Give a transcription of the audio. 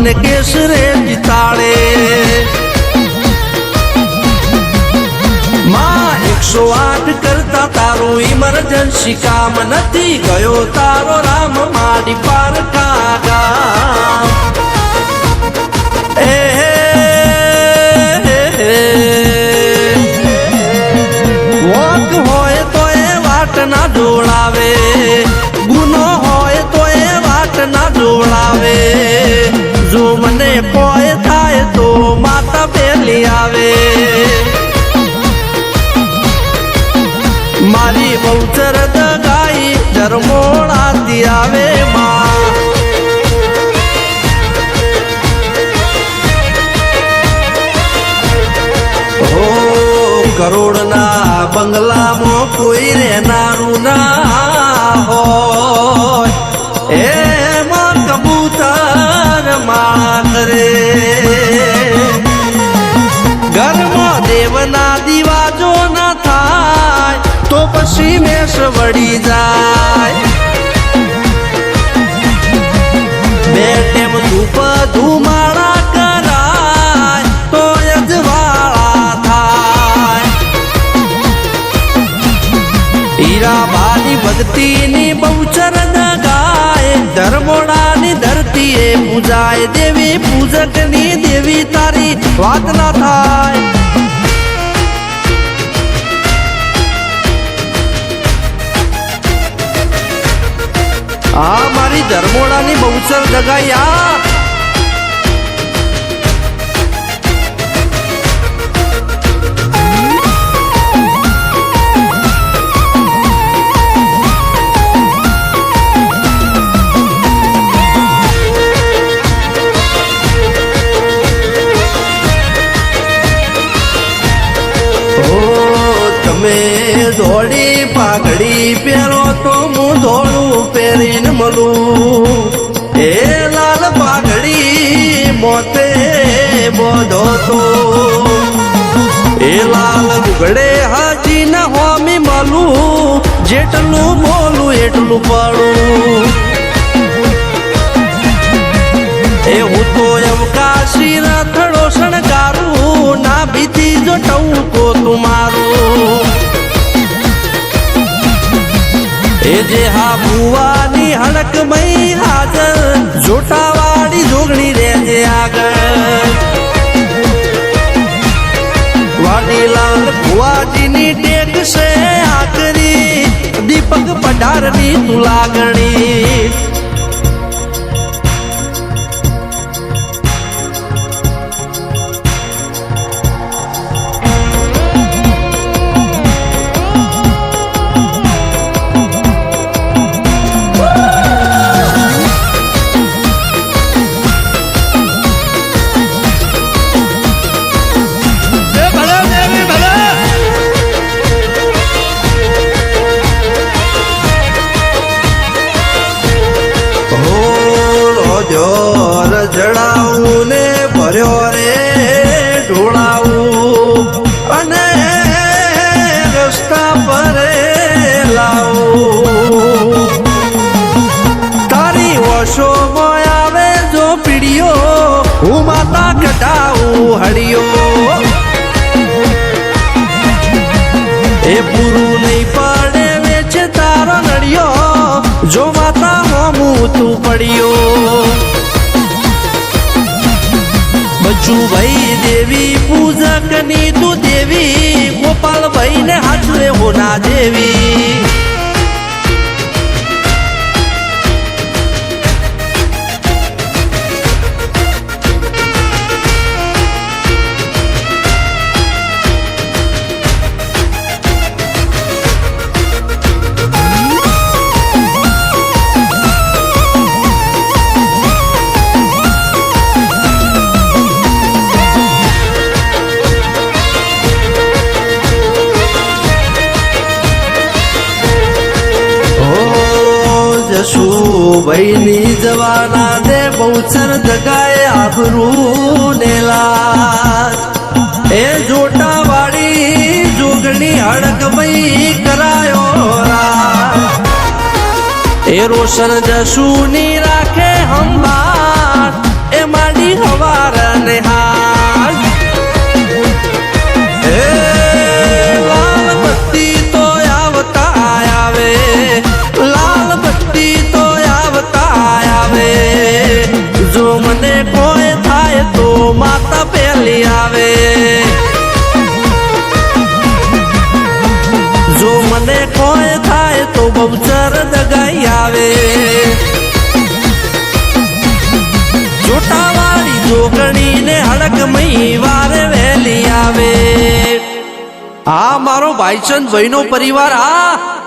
મને કેસરે જીતાડે માં 108 કરતા તારું ઇમરજન્સી કામ નથી ગયો તારો રામ મારી પારકા ગામ વોક હોય તો એ વાટ ના જોડાવે ગુનો હોય તો એ વાટ ના જોડાવે જો મને કોઈ થાય તો માતા પેલી આવે મારી બહુચર દગાઈ જરમોડાતી આવે માં કરોડના બંગલામાં કોઈ રહેનારું ના હોય એમાં કબૂતર માળા કરે ઘરમાં દેવના દીવાજો ના થાય તો પછી મેષ વળી જાય બે ટેમ ધૂપ ધુમાડા કરાય તો અજવાળા થાય હીરાબાની ભક્તિની બહુચર દગાય ધર્મોડાની ધરતીએ પૂજાય દેવી પૂજકની દેવી તારી વાત ના થાય આ મારી ધર્મોડાની બહુચર દગાઈ આ ધોળી પાઘડી પહેરો તો હું ધોળું પહેરીને મળું એ લાલ પાઘડી મોતે બોધો તો એ લાલ ગુગડે હાજી ન હોમી મળું જેટલું બોલું એટલું પડું એ હું તો અવકાશી રથડો શણગારું ના ભીતી જો ટવકો તું મારું એ જે હા ભુવાની હડક મઈ હાજર જોટાવાળી જોગણી રેજે આગળ વાડીલાલ ભુવાજીની ટેક છે આકરી દીપક પઢારની તું લાગણી જડાવું ને ભર્યો રે ઢોળાવું અને રસ્તા પર લાવું તારી વર્ષો આવે જો પીડીઓ હું માતા કઢાવું હડિયો એ પૂરું નહીં પડે વેચે તારો નડિયો જો માતા હોમું તું પડ્યો બચુભાઈ દેવી પૂજકની તું દેવી ગોપાલભાઈ ને હાજરે હોના દેવી જશુભાઈની જવાના દે બહુચર જગાએ આબરૂ ને લાજ એ જોટાવાળી જોગણી હડક ભાઈ કરાયો રા એ રોશન જશુની રાખે હંભાર એ માડી ને હાલ લાલ બત્તી તો આવતા આવે લાલ બત્તી તો આવતા આવે જો મને કોઈ થાય તો માતા પેલી આવે જો મને કોઈ થાય તો બહુચર દગાઈ આવે જોટાવાળી જોગણી ને હડક મહી વારે વહેલી આવે આ મારો ભાઈચંદ ભાઈ નો પરિવાર આ